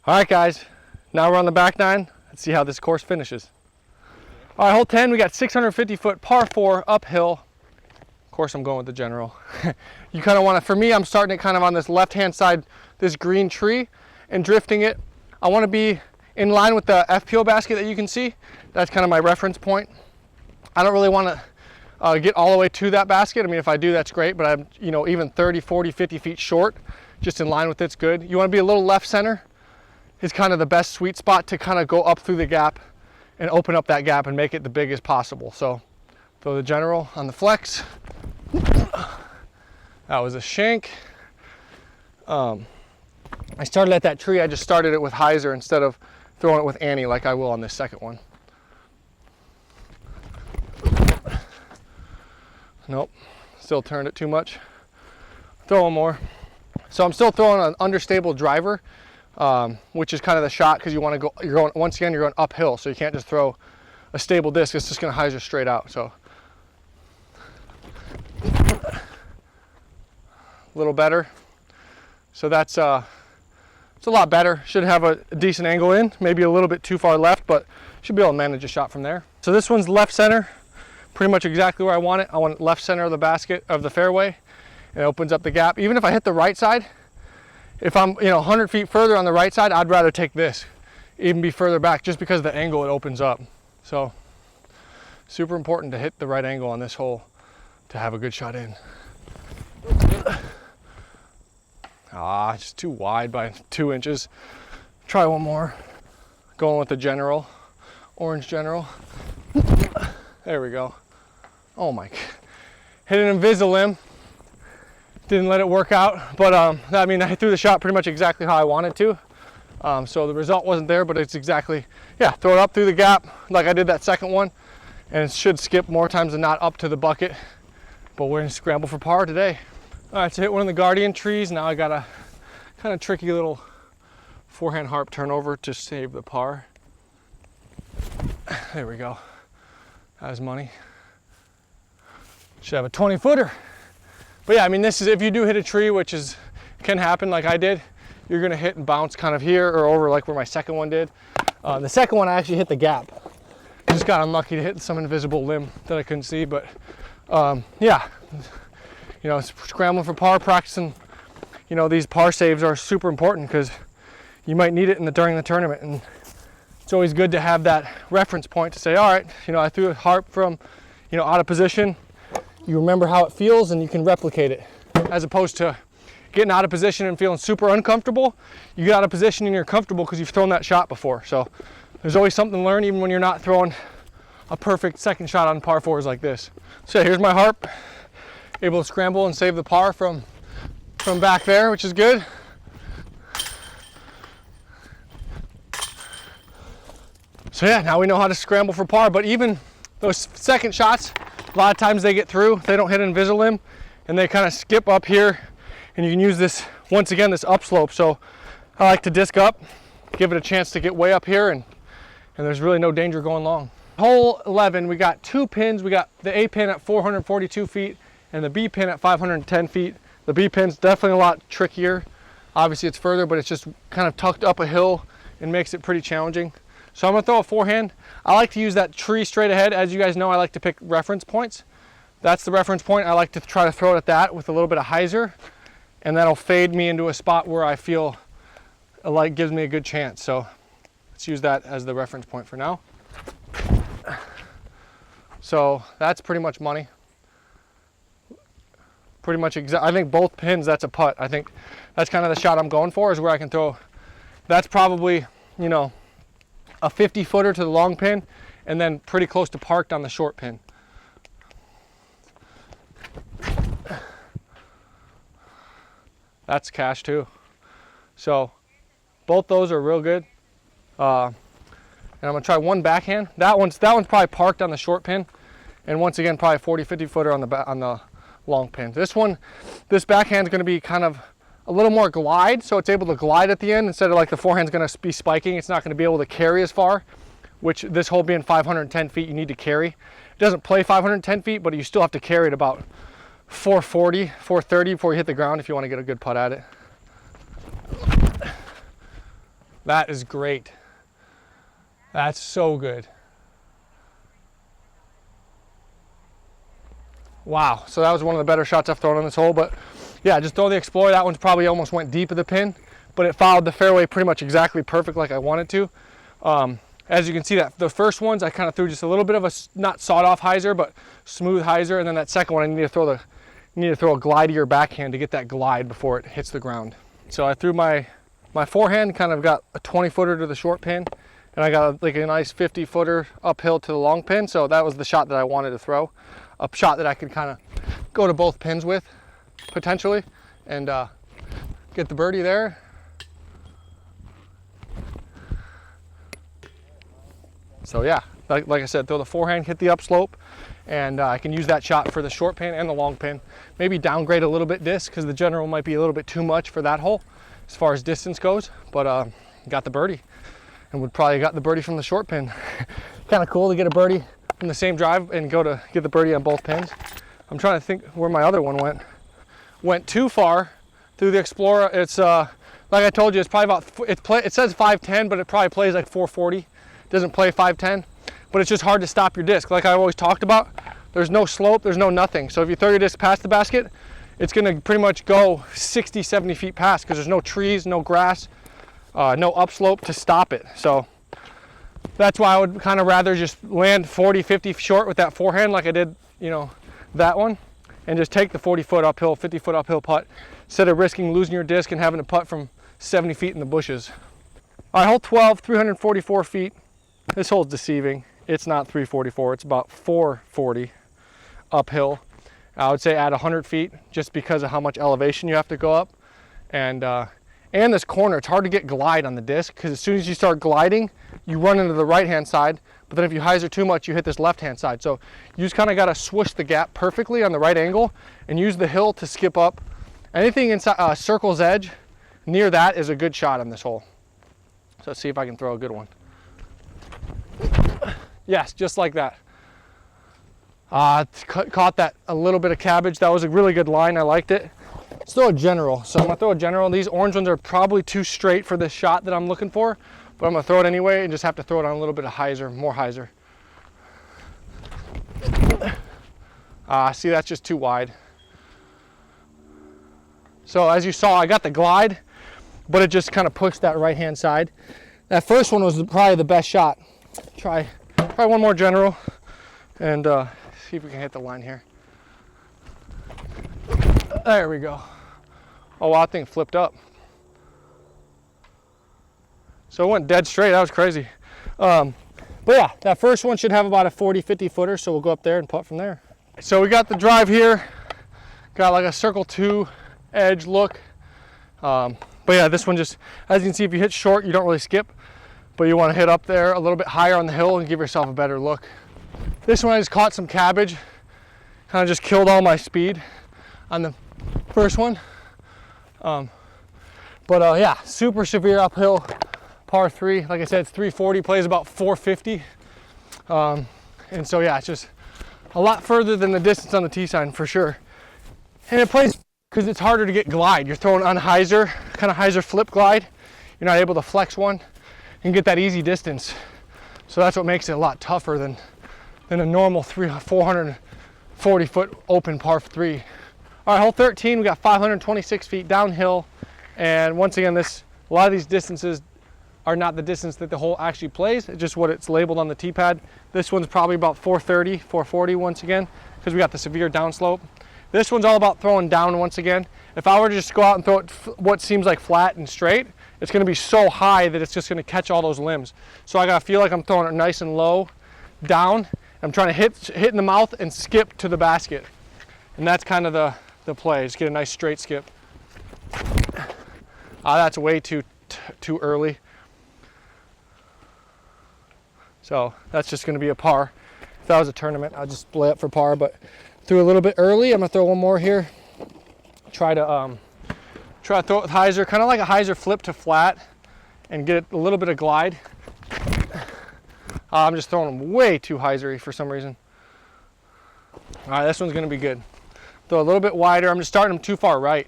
All right, guys, now we're on the back nine. Let's see how this course finishes. All right, hole 10, we got 650-foot par 4 uphill. Of course, I'm going with the general. You kind of want to, for me, I'm starting it kind of on this left-hand side, this green tree, and drifting it. I want to be in line with the FPO basket that you can see. That's kind of my reference point. I don't really want to get all the way to that basket. I mean, if I do, that's great, but I'm, even 30, 40, 50 feet short, just in line with it's good. You want to be a little left center. Is kind of the best sweet spot to kind of go up through the gap and open up that gap and make it the biggest possible. So throw the general on the flex. That was a shank. I started at that tree. I just started it with hyzer instead of throwing it with Annie like I will on this second one. Nope, still turned it too much. Throw one more. So I'm still throwing an understable driver. Which is kind of the shot because you want to go, once again, you're going uphill, so you can't just throw a stable disc. It's just going to hyzer straight out. So a little better. So that's it's a lot better. Should have a decent angle in, maybe a little bit too far left, but should be able to manage a shot from there. So this one's left center, pretty much exactly where I want it. I want it left center of the basket of the fairway, and it opens up the gap. Even if I hit the right side, if I'm 100 feet further on the right side, I'd rather take this, even be further back, just because of the angle it opens up. So super important to hit the right angle on this hole to have a good shot in. Just too wide by 2 inches. Try one more. Going with the general, orange general. There we go. Oh my, hit an Invisalign. Didn't let it work out, but I mean, I threw the shot pretty much exactly how I wanted to. So the result wasn't there, but it's exactly, yeah, throw it up through the gap like I did that second one, and it should skip more times than not up to the bucket, but we're gonna scramble for par today. All right, so hit one of the guardian trees. Now I got a kind of tricky little forehand harp turnover to save the par. There we go. That was money. Should have a 20-footer. But yeah, I mean, this is, if you do hit a tree, which can happen like I did, you're gonna hit and bounce kind of here or over like where my second one did. The second one, I actually hit the gap. Just got unlucky to hit some invisible limb that I couldn't see, but yeah. Scrambling for par, practicing, these par saves are super important because you might need it during the tournament. And it's always good to have that reference point to say, all right, I threw a harp from, out of position. You remember how it feels and you can replicate it, as opposed to getting out of position and feeling super uncomfortable. You get out of position and you're comfortable because you've thrown that shot before. So there's always something to learn, even when you're not throwing a perfect second shot on par 4s like this. So here's my harp, able to scramble and save the par from back there, which is good. So yeah, now we know how to scramble for par, but even those second shots, a lot of times they get through, they don't hit Invisalign, and they kind of skip up here, and you can use this, once again, this upslope. So I like to disc up, give it a chance to get way up here, and there's really no danger going long. Hole 11, we got 2 pins. We got the A pin at 442 feet and the B pin at 510 feet. The B pin's definitely a lot trickier. Obviously it's further, but it's just kind of tucked up a hill and makes it pretty challenging. So I'm gonna throw a forehand. I like to use that tree straight ahead. As you guys know, I like to pick reference points. That's the reference point. I like to try to throw it at that with a little bit of hyzer, and that'll fade me into a spot where I feel like gives me a good chance. So let's use that as the reference point for now. So that's pretty much money. Pretty much I think both pins, that's a putt. I think that's kind of the shot I'm going for, is where I can throw. That's probably, a 50-footer to the long pin, and then pretty close to parked on the short pin. That's cash too. So both those are real good. And I'm gonna try one backhand. That one's probably parked on the short pin, and once again probably 40-50 footer on the long pin. This backhand is gonna be kind of a little more glide, so it's able to glide at the end instead of like the forehand's gonna be spiking. It's not gonna be able to carry as far, which this hole being 510 feet, you need to carry. It doesn't play 510 feet, but you still have to carry it about 440, 430 before you hit the ground if you want to get a good putt at it. That is great. That's so good. Wow, so that was one of the better shots I've thrown on this hole, but yeah, just throw the Explorer. That one's probably almost went deep of the pin, but it followed the fairway pretty much exactly perfect like I wanted to. As you can see, that the first ones I kind of threw just a little bit of a, not sawed off hyzer, but smooth hyzer, and then that second one I need to throw a glidier backhand to get that glide before it hits the ground. So I threw my forehand, kind of got a 20-footer to the short pin, and I got like a nice 50-footer uphill to the long pin, so that was the shot that I wanted to throw. A shot that I could kind of go to both pins with, potentially, and get the birdie there. So yeah, like I said, throw the forehand, hit the upslope, and I can use that shot for the short pin and the long pin. Maybe downgrade a little bit disc, because the general might be a little bit too much for that hole as far as distance goes, but got the birdie, and would probably got the birdie from the short pin. Kind of cool to get a birdie from the same drive and go to get the birdie on both pins. I'm trying to think where my other one went. Went too far through the Explorer. It's like I told you, it's probably about, it says 510, but it probably plays like 440. It doesn't play 510, but it's just hard to stop your disc. Like I always talked about, there's no slope, there's no nothing. So if you throw your disc past the basket, it's gonna pretty much go 60, 70 feet past, because there's no trees, no grass, no upslope to stop it. So that's why I would kind of rather just land 40, 50 short with that forehand like I did, you know, that one, and just take the 40-foot uphill, 50-foot uphill putt, instead of risking losing your disc and having to putt from 70 feet in the bushes. All right, hole 12, 344 feet. This hole's deceiving. It's not 344, it's about 440 uphill. I would say add 100 feet just because of how much elevation you have to go up. And this corner, it's hard to get glide on the disc, because as soon as you start gliding, you run into the right-hand side, but then if you hyzer too much, you hit this left-hand side. So you just kind of got to swoosh the gap perfectly on the right angle and use the hill to skip up. Anything inside circle's edge, near that is a good shot on this hole. So let's see if I can throw a good one. Yes, just like that. Caught that a little bit of cabbage. That was a really good line, I liked it. Let's throw a general. So I'm gonna throw a general. These orange ones are probably too straight for this shot that I'm looking for, but I'm gonna throw it anyway and just have to throw it on a little bit of hyzer, more hyzer. See, that's just too wide. So as you saw, I got the glide, but it just kind of pushed that right-hand side. That first one was probably the best shot. Try one more general and see if we can hit the line here. There we go. Oh wow, that thing flipped up. So it went dead straight. That was crazy. But yeah, that first one should have about a 40, 50 footer, so we'll go up there and putt from there. So we got the drive here. Got like a circle 2 edge look. But yeah, this one just, as you can see, if you hit short, you don't really skip, but you want to hit up there a little bit higher on the hill and give yourself a better look. This one I just caught some cabbage. Kind of just killed all my speed on the first one. Yeah, super severe uphill par 3. Like I said, it's 340, plays about 450. And so yeah, it's just a lot further than the distance on the tee sign for sure. And it plays because it's harder to get glide. You're throwing on hyzer, kind of hyzer flip glide. You're not able to flex one and get that easy distance. So that's what makes it a lot tougher than a normal 440 foot open par 3. All right, hole 13, we got 526 feet downhill. And once again, a lot of these distances are not the distance that the hole actually plays. It's just what it's labeled on the tee pad. This one's probably about 430, 440 once again, because we got the severe downslope. This one's all about throwing down once again. If I were to just go out and throw it what seems like flat and straight, it's gonna be so high that it's just gonna catch all those limbs. So I gotta feel like I'm throwing it nice and low down. I'm trying to hit in the mouth and skip to the basket. And that's kind of the play, just get a nice straight skip. That's way too early. So that's just gonna be a par. If that was a tournament, I'd just lay up for par, but threw a little bit early. I'm gonna throw one more here. Try to throw it with hyzer, kind of like a hyzer flip to flat and get a little bit of glide. I'm just throwing them way too hyzery for some reason. All right, this one's gonna be good. Throw a little bit wider. I'm just starting them too far right.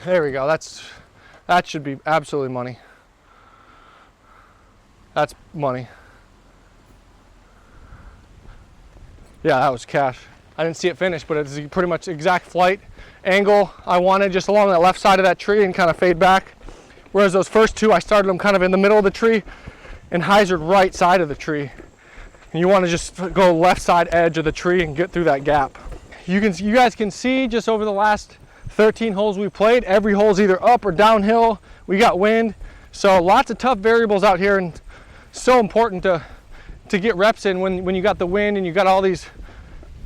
There we go. That should be absolutely money. That's money. Yeah, that was cash. I didn't see it finish, but it's pretty much exact flight angle I wanted, just along that left side of that tree and kind of fade back. Whereas those first two, I started them kind of in the middle of the tree and hyzered right side of the tree. And you want to just go left side edge of the tree and get through that gap. You guys can see just over the last 13 holes we played, every hole's either up or downhill. We got wind, so lots of tough variables out here, and so important to get reps in when you got the wind and you got all these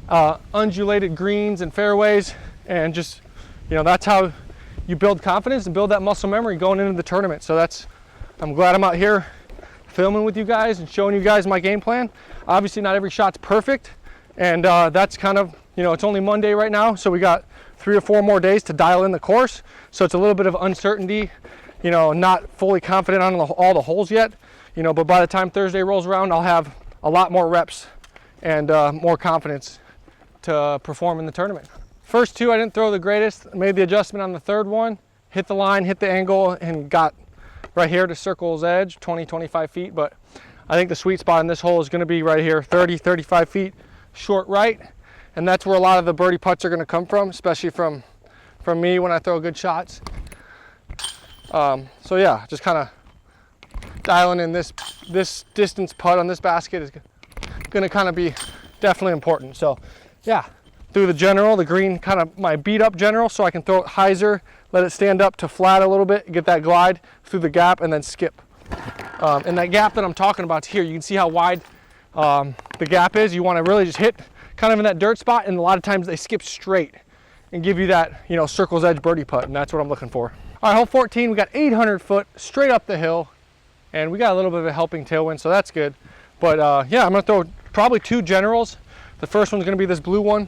undulated greens and fairways, and just, you know, that's how you build confidence and build that muscle memory going into the tournament. So I'm glad I'm out here filming with you guys and showing you guys my game plan. Obviously not every shot's perfect, and that's kind of, you know, it's only Monday right now, so we got 3 or 4 more days to dial in the course. So it's a little bit of uncertainty, you know, not fully confident on all the holes yet, you know, but by the time Thursday rolls around, I'll have a lot more reps and more confidence to perform in the tournament. First two, I didn't throw the greatest. Made the adjustment on the third one, hit the line, hit the angle, and got right here to circle's edge, 20, 25 feet. But I think the sweet spot in this hole is gonna be right here, 30, 35 feet short right. And that's where a lot of the birdie putts are gonna come from, especially from me when I throw good shots. So yeah, just kind of dialing in this distance putt on this basket is gonna kind of be definitely important. So yeah, through the general, the green, kind of my beat up general, so I can throw it hyzer, let it stand up to flat a little bit, get that glide through the gap, and then skip. And that gap that I'm talking about here, you can see how wide the gap is. You want to really just hit kind of in that dirt spot, and a lot of times they skip straight and give you that, you know, circle's edge birdie putt, and that's what I'm looking for. All right, hole 14, we got 800 foot straight up the hill, and we got a little bit of a helping tailwind, so that's good. But yeah, I'm gonna throw probably 2 generals. The first one's gonna be this blue one,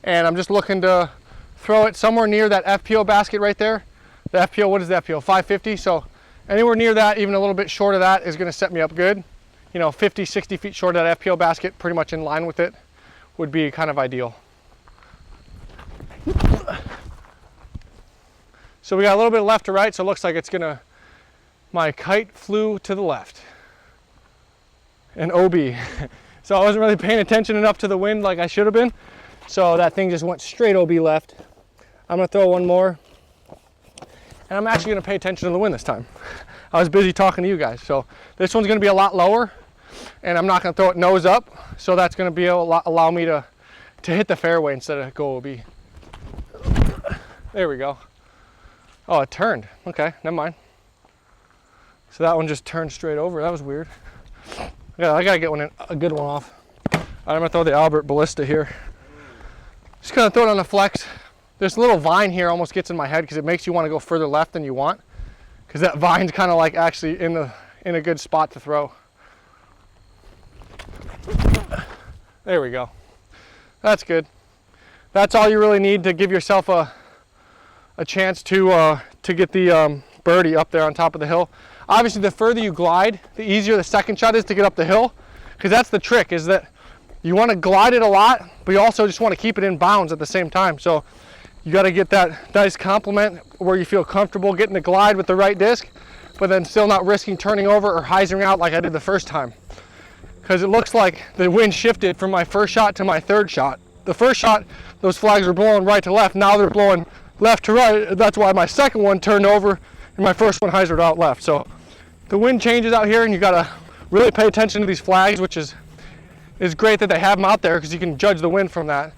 and I'm just looking to throw it somewhere near that FPO basket right there. The FPO, what is the FPO? 550, so anywhere near that, even a little bit short of that, is gonna set me up good. You know, 50, 60 feet short of that FPO basket, pretty much in line with it, would be kind of ideal. So we got a little bit left to right, so it looks like it's gonna, my kite flew to the left. And OB. So I wasn't really paying attention enough to the wind like I should have been. So that thing just went straight OB left. I'm gonna throw one more. And I'm actually gonna pay attention to the wind this time. I was busy talking to you guys. So this one's gonna be a lot lower, and I'm not gonna throw it nose up. So that's gonna be allow me to hit the fairway instead of go OB. There we go. Oh, it turned. Okay, never mind. So that one just turned straight over. That was weird. Yeah, I gotta get a good one off. All right, I'm gonna throw the Albert Ballista here. Just gonna throw it on the flex. This little vine here almost gets in my head because it makes you want to go further left than you want. Because that vine's kind of like actually in a good spot to throw. There we go. That's good. That's all you really need to give yourself a chance to get the birdie up there on top of the hill. Obviously, the further you glide, the easier the second shot is to get up the hill, because that's the trick, is that you want to glide it a lot, but you also just want to keep it in bounds at the same time. So you got to get that nice complement where you feel comfortable getting the glide with the right disc, but then still not risking turning over or hyzering out like I did the first time. Because it looks like the wind shifted from my first shot to my third shot. The first shot, those flags were blowing right to left. Now they're blowing left to right. That's why my second one turned over and my first one hyzered out left. So the wind changes out here, and you gotta really pay attention to these flags, which is great that they have them out there because you can judge the wind from that.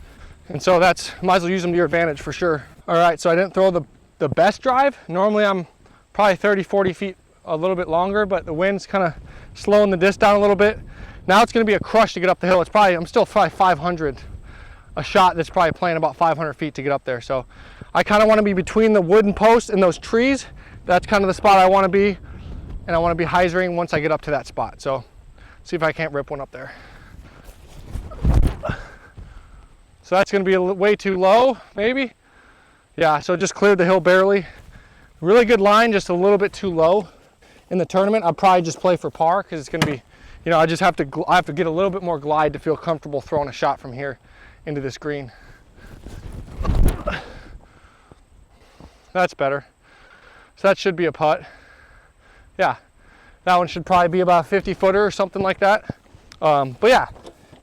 And so might as well use them to your advantage for sure. All right, so I didn't throw the best drive. Normally I'm probably 30, 40 feet a little bit longer, but the wind's kind of slowing the disc down a little bit. Now it's gonna be a crush to get up the hill. I'm still probably 500. A shot that's probably playing about 500 feet to get up there. So I kind of want to be between the wooden posts and those trees. That's kind of the spot I want to be. And I want to be hyzering once I get up to that spot. So see if I can't rip one up there. So that's going to be way too low, maybe. Yeah, so just cleared the hill barely. Really good line, just a little bit too low. In the tournament, I'll probably just play for par because it's going to be, you know, I have to get a little bit more glide to feel comfortable throwing a shot from here into this green. That's better. So that should be a putt. Yeah, That one should probably be about a 50 footer or something like that. But yeah,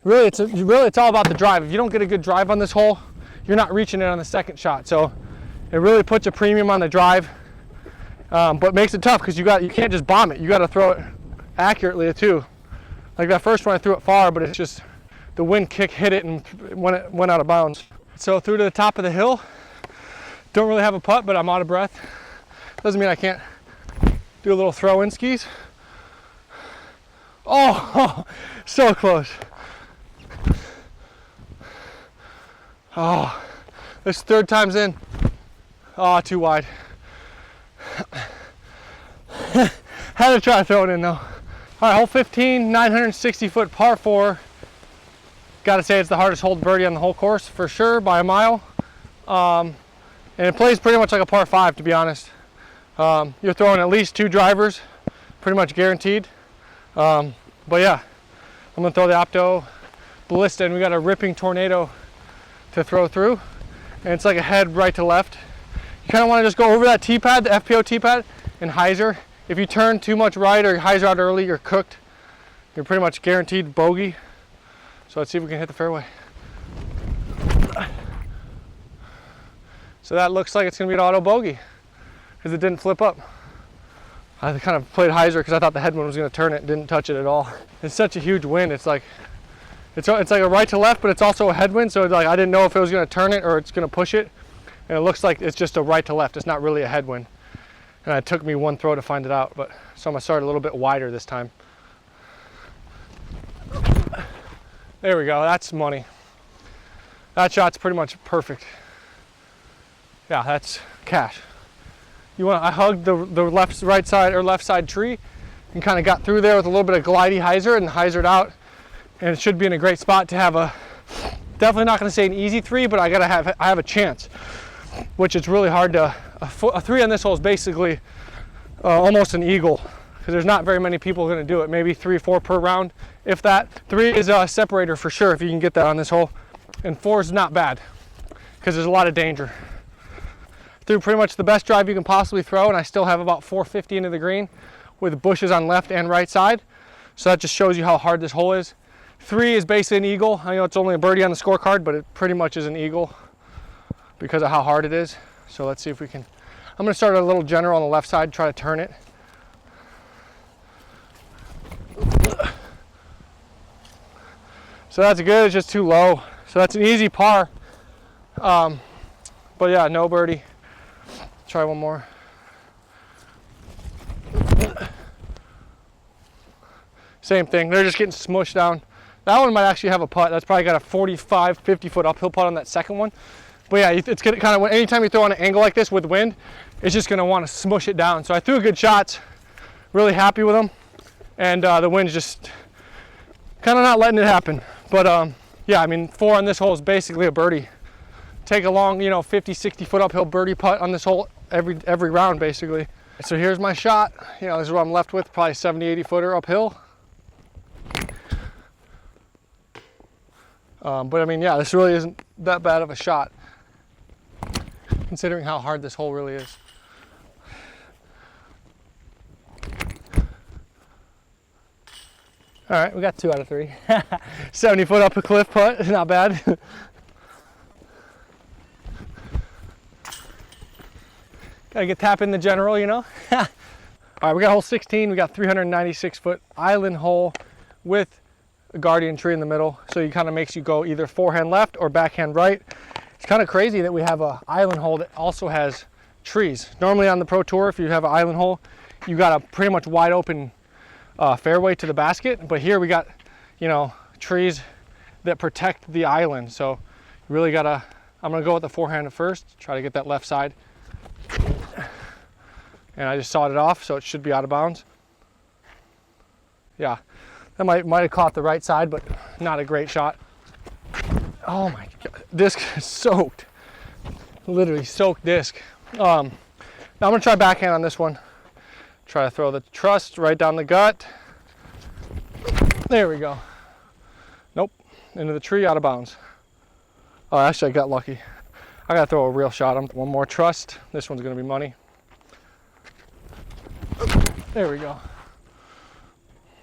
really it's all about the drive. If you don't get a good drive on this hole, you're not reaching it on the second shot. So it really puts a premium on the drive, but makes it tough because you can't just bomb it. You got to throw it accurately too. Like that first one, I threw it far, but it's just the wind kick hit it and went out of bounds. So through to the top of the hill. Don't really have a putt, but I'm out of breath. Doesn't mean I can't do a little throw-in skis. Oh, so close. Oh, this third time's in. Oh, too wide. Had to try to throw it in though. All right, hole 15, 960 foot par 4. Gotta say it's the hardest hole to birdie on the whole course for sure by a mile. And it plays pretty much like a par 5, to be honest. You're throwing at least 2 drivers, pretty much guaranteed. But yeah, I'm gonna throw the Opto Ballista, and we got a ripping tornado to throw through. And it's like a head right to left. You kind of want to just go over that tee pad, the FPO tee pad, and hyzer. If you turn too much right or you hyzer out early, you're cooked. You're pretty much guaranteed bogey. So let's see if we can hit the fairway. So that looks like it's going to be an auto bogey because it didn't flip up. I kind of played hyzer because I thought the headwind was going to turn it, didn't touch it at all. It's such a huge wind. It's like a right to left, but it's also a headwind. So like I didn't know if it was going to turn it or it's going to push it. And it looks like it's just a right to left. It's not really a headwind. And it took me one throw to find it out. But so I'm going to start a little bit wider this time. There we go. That's money. That shot's pretty much perfect. Yeah, that's cash. I hugged the left side tree and kind of got through there with a little bit of glidey hyzer and hyzered out. And it should be in a great spot to have definitely not going to say an easy 3, but I have a chance, which it's really hard to, a 3 on this hole is basically almost an eagle because there's not very many people going to do it. Maybe 3 or 4 per round, if that. 3 is a separator for sure if you can get that on this hole. And 4 is not bad because there's a lot of danger. Threw pretty much the best drive you can possibly throw, and I still have about 450 into the green with bushes on left and right side. So that just shows you how hard this hole is. 3 is basically an eagle. I know it's only a birdie on the scorecard, but it pretty much is an eagle because of how hard it is. So let's see if we can. I'm going to start a little general on the left side, try to turn it. So that's good, it's just too low. So that's an easy par. But yeah, no birdie. Try one more. Same thing, they're just getting smushed down. That one might actually have a putt. That's probably got a 45, 50 foot uphill putt on that second one. But yeah, it's gonna kind of, anytime you throw on an angle like this with wind, it's just gonna want to smush it down. So I threw good shots, really happy with them. And the wind's just kind of not letting it happen. But yeah, I mean, 4 on this hole is basically a birdie. Take a long, 50, 60 foot uphill birdie putt on this hole every round basically. So here's my shot. This is what I'm left with, probably 70, 80 footer uphill. But I mean, yeah, this really isn't that bad of a shot considering how hard this hole really is. All right, we got 2 out of 3. 70 foot up a cliff putt, not bad. Gotta get tap in the general, All right, we got hole 16. We got 396 foot island hole with a guardian tree in the middle. So it kind of makes you go either forehand left or backhand right. It's kind of crazy that we have a island hole that also has trees. Normally on the Pro Tour, if you have an island hole, you got a pretty much wide open fairway to the basket. But here we got, trees that protect the island. So you really gotta, I'm gonna go with the forehand at first, try to get that left side. And I just sawed it off, so it should be out of bounds. Yeah, that might have caught the right side, but not a great shot. Oh my God, disc is soaked. Literally soaked disc. Now I'm gonna try backhand on this one. Try to throw the trust right down the gut. There we go. Nope, into the tree, out of bounds. Oh, actually I got lucky. I gotta throw a real shot. One more trust. This one's gonna be money. There we go.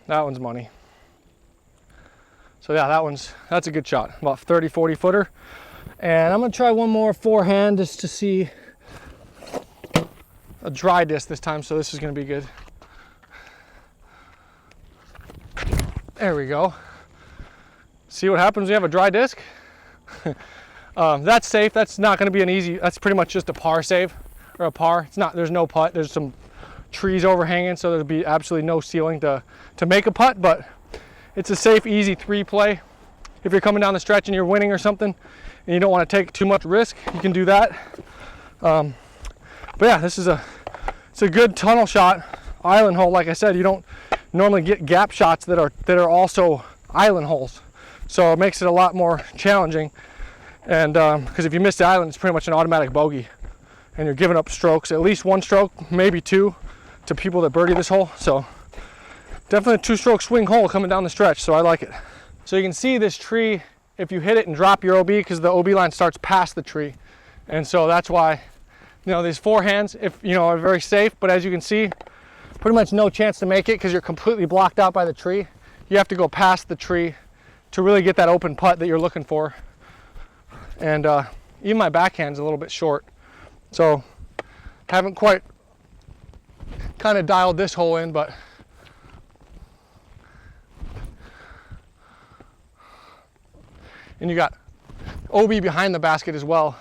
That one's money. So yeah, that's a good shot. About 30, 40 footer. And I'm gonna try one more forehand just to see a dry disc this time, so this is gonna be good. There we go. See what happens when you have a dry disc? That's safe. That's not gonna be an easy, that's pretty much just a par save, or a par. It's not, there's no putt. There's some trees overhanging, so there'll be absolutely no ceiling to make a putt, but it's a safe, easy 3 play. If you're coming down the stretch and you're winning or something, and you don't want to take too much risk, you can do that. But yeah, it's a good tunnel shot, island hole. Like I said, you don't normally get gap shots that are also island holes, so it makes it a lot more challenging. And because if you miss the island, it's pretty much an automatic bogey, and you're giving up strokes, at least 1 stroke, maybe 2, to people that birdie this hole. So definitely a 2-stroke swing hole coming down the stretch, so I like it. So you can see this tree, if you hit it and drop your OB, because the OB line starts past the tree. And so that's why, these forehands, are very safe, but as you can see, pretty much no chance to make it because you're completely blocked out by the tree. You have to go past the tree to really get that open putt that you're looking for. And even my backhand's a little bit short. So haven't quite kind of dialed this hole in, but and you got OB behind the basket as well,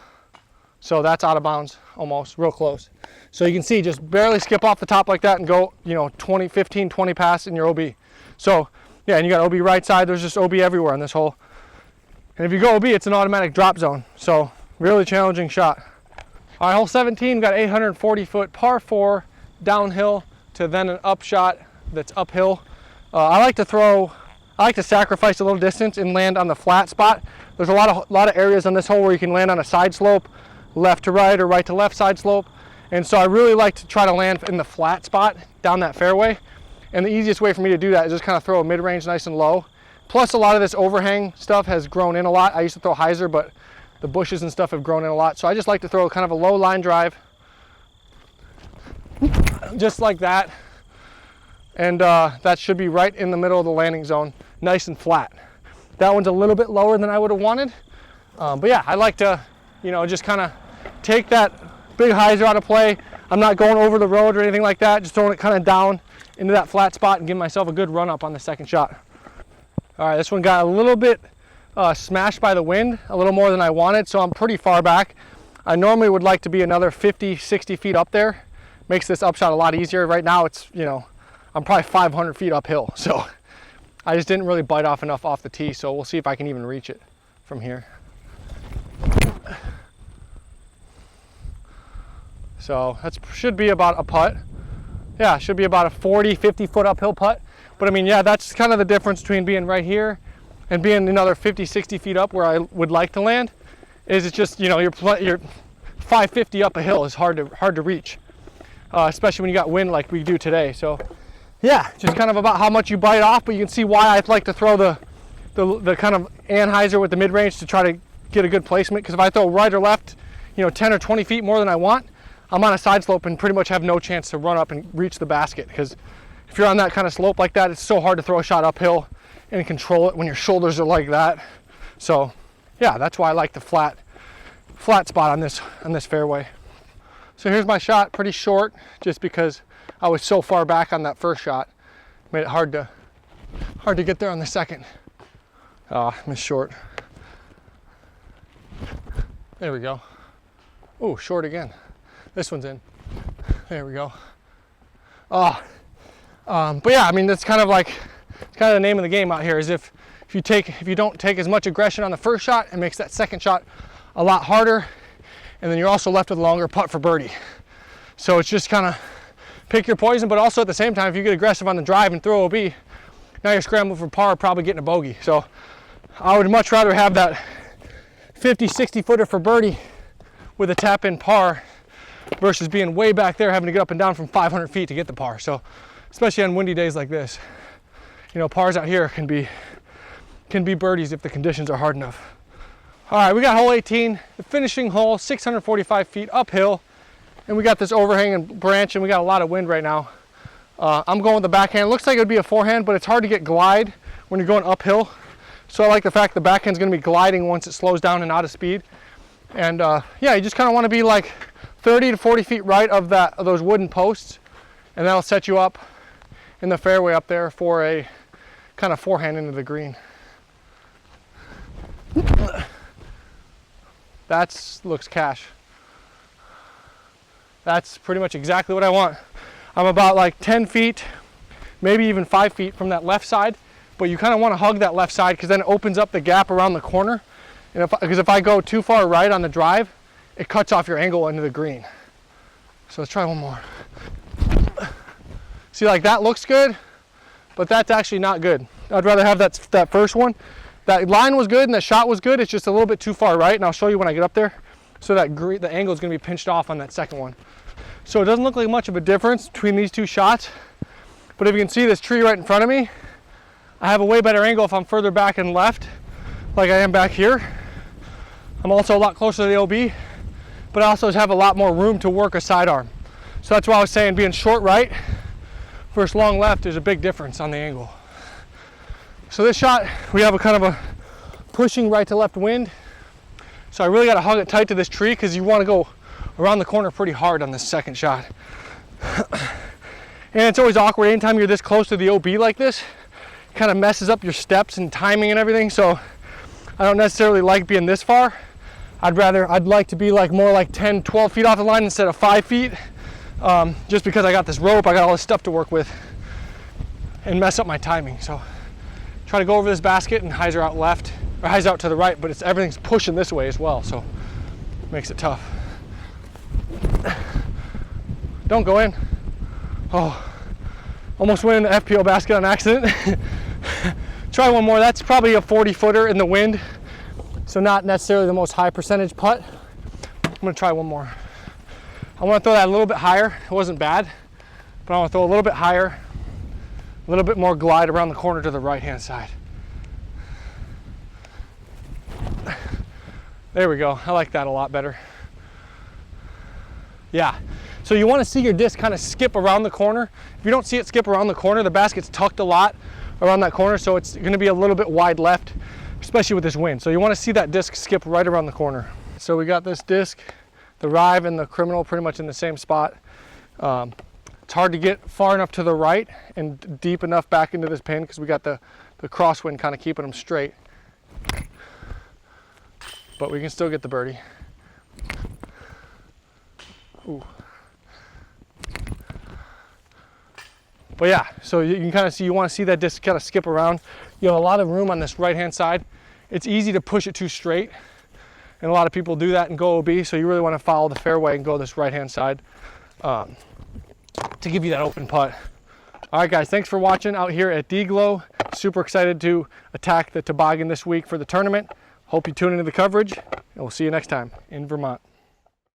so that's out of bounds almost, real close. So you can see, just barely skip off the top like that and go 15, 20 pass in your OB. So yeah, and you got OB right side, there's just OB everywhere on this hole. And if you go OB, it's an automatic drop zone, so really challenging shot. All right, hole 17, got 840 foot par 4 downhill to then an up shot that's uphill. I like to sacrifice a little distance and land on the flat spot. There's a lot of areas on this hole where you can land on a side slope, left to right or right to left side slope. And so I really like to try to land in the flat spot down that fairway. And the easiest way for me to do that is just kind of throw a mid-range nice and low. Plus a lot of this overhang stuff has grown in a lot. I used to throw hyzer, but the bushes and stuff have grown in a lot. So I just like to throw kind of a low line drive, just like that. And that should be right in the middle of the landing zone, nice and flat. That one's a little bit lower than I would have wanted. But yeah, I like to, just kind of take that big hyzer out of play. I'm not going over the road or anything like that, just throwing it kind of down into that flat spot and giving myself a good run up on the second shot. All right, this one got a little bit smashed by the wind, a little more than I wanted, so I'm pretty far back. I normally would like to be another 50, 60 feet up there. Makes this upshot a lot easier. Right now it's, I'm probably 500 feet uphill, so I just didn't really bite off enough off the tee, so we'll see if I can even reach it from here. So that should be about a putt. Yeah, should be about a 40, 50 foot uphill putt. But I mean, yeah, that's kind of the difference between being right here and being another 50, 60 feet up where I would like to land. Is it's just, you're 550 up a hill is hard to reach, especially when you got wind like we do today. So yeah, just kind of about how much you bite off, but you can see why I'd like to throw the kind of anhyzer with the mid-range to try to get a good placement. Because if I throw right or left, 10 or 20 feet more than I want, I'm on a side slope and pretty much have no chance to run up and reach the basket. Because if you're on that kind of slope like that, it's so hard to throw a shot uphill and control it when your shoulders are like that. So yeah, that's why I like the flat spot on this fairway. So here's my shot, pretty short, just because I was so far back on that first shot. Made it hard to get there on the second. Missed short. There we go. Oh, short again. This one's in. There we go. But yeah, I mean, that's kind of the name of the game out here. Is if you don't take as much aggression on the first shot, it makes that second shot a lot harder, and then you're also left with a longer putt for birdie. So it's just kind of pick your poison, but also at the same time, if you get aggressive on the drive and throw OB, now you're scrambling for par, probably getting a bogey. So I would much rather have that 50, 60 footer for birdie with a tap in par versus being way back there having to get up and down from 500 feet to get the par. So especially on windy days like this, pars out here can be birdies if the conditions are hard enough. All right, we got hole 18, the finishing hole, 645 feet uphill, and we got this overhanging branch, and we got a lot of wind right now. I'm going with the backhand. It looks like it would be a forehand, but it's hard to get glide when you're going uphill. So I like the fact the backhand's going to be gliding once it slows down and out of speed. And yeah, you just kind of want to be like 30 to 40 feet right of those wooden posts, and that'll set you up in the fairway up there for a kind of forehand into the green. That looks cash. That's pretty much exactly what I want. I'm about like 10 feet, maybe even 5 feet from that left side, but you kind of want to hug that left side because then it opens up the gap around the corner. And because if I go too far right on the drive, it cuts off your angle into the green. So let's try one more. See, like that looks good, but that's actually not good. I'd rather have that first one. That line was good and the shot was good. It's just a little bit too far right, and I'll show you when I get up there. So that the angle is going to be pinched off on that second one. So it doesn't look like much of a difference between these two shots. But if you can see this tree right in front of me, I have a way better angle if I'm further back and left, like I am back here. I'm also a lot closer to the OB, but I also have a lot more room to work a sidearm. So that's why I was saying being short right versus long left is a big difference on the angle. So this shot, we have a kind of a pushing right to left wind. So I really got to hug it tight to this tree because you want to go around the corner pretty hard on this second shot. And it's always awkward anytime you're this close to the OB like this. It kind of messes up your steps and timing and everything. So I don't necessarily like being this far. I'd like to be like more like 10, 12 feet off the line instead of 5 feet. Just because I got this rope, I got all this stuff to work with and mess up my timing. So try to go over this basket and hyzer out left, or hyzer out to the right, but everything's pushing this way as well, so it makes it tough. Don't go in. Oh, almost went in the FPO basket on accident. Try one more. That's probably a 40-footer in the wind, so not necessarily the most high percentage putt. I'm gonna try one more. I want to throw that a little bit higher. It wasn't bad, but I want to throw a little bit higher, a little bit more glide around the corner to the right-hand side. There we go. I like that a lot better. Yeah. So you want to see your disc kind of skip around the corner. If you don't see it skip around the corner, the basket's tucked a lot around that corner, so it's going to be a little bit wide left, especially with this wind. So you want to see that disc skip right around the corner. So we got this disc, the Rive and the Criminal pretty much in the same spot. It's hard to get far enough to the right and deep enough back into this pin because we got the crosswind kind of keeping them straight. But we can still get the birdie. Ooh. But yeah, so you can kind of see, you want to see that disc kind of skip around. You have a lot of room on this right-hand side. It's easy to push it too straight, and a lot of people do that and go OB, so you really want to follow the fairway and go this right-hand side to give you that open putt. All right, guys, thanks for watching out here at D-Glow. Super excited to attack the toboggan this week for the tournament. Hope you tune into the coverage, and we'll see you next time in Vermont.